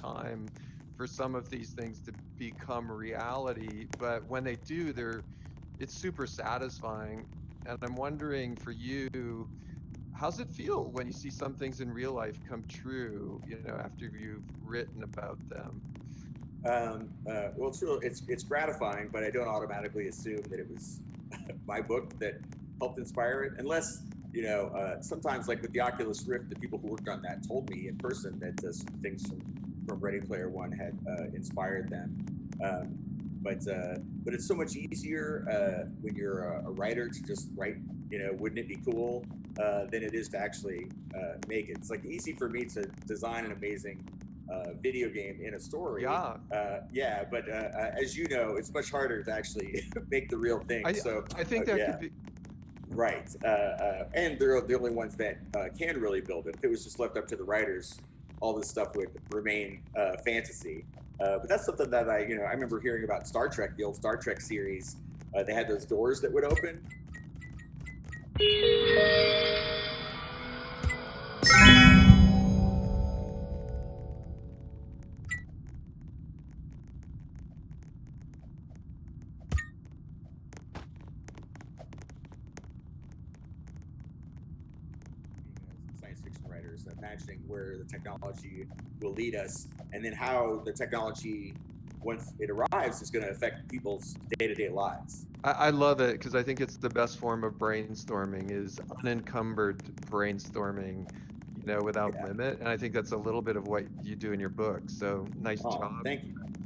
time for some of these things to become reality, but when they do, it's super satisfying. And I'm wondering for you, how's it feel when you see some things in real life come true, after you've written about them? Well, it's gratifying, but I don't automatically assume that it was my book that helped inspire it, unless sometimes like with the Oculus Rift, the people who worked on that told me in person that some things from Ready Player One had inspired them. Um, but it's so much easier when you're a writer to just write. Wouldn't it be cool? Than it is to actually make it. It's like easy for me to design an amazing video game in a story. Yeah. Yeah, but as you know, it's much harder to actually make the real thing. I So I think that yeah, could be. right. And they're the only ones that can really build it. If it was just left up to the writers, all this stuff would remain fantasy. But that's something that I remember hearing about Star Trek, the old Star Trek series. They had those doors that would open. Science fiction writers, imagining where the technology will lead us, and then how the technology, once it arrives, is going to affect people's day-to-day lives. I love it because I think it's the best form of brainstorming is unencumbered brainstorming, without Yeah. limit. And I think that's a little bit of what you do in your book. So nice Oh, job. thank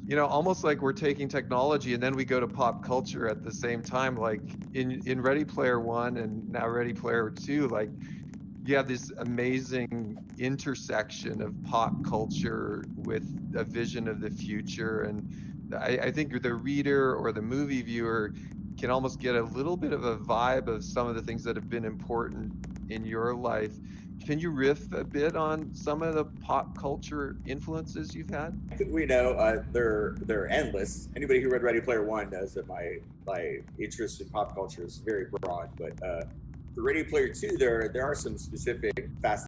you. Almost like we're taking technology and then we go to pop culture at the same time, like in Ready Player One and now Ready Player Two, like you have this amazing intersection of pop culture with a vision of the future. And I think the reader or the movie viewer can almost get a little bit of a vibe of some of the things that have been important in your life. Can you riff a bit on some of the pop culture influences you've had? We know they're endless. Anybody who read Ready Player One knows that my interest in pop culture is very broad. But for Ready Player Two, there are some specific facets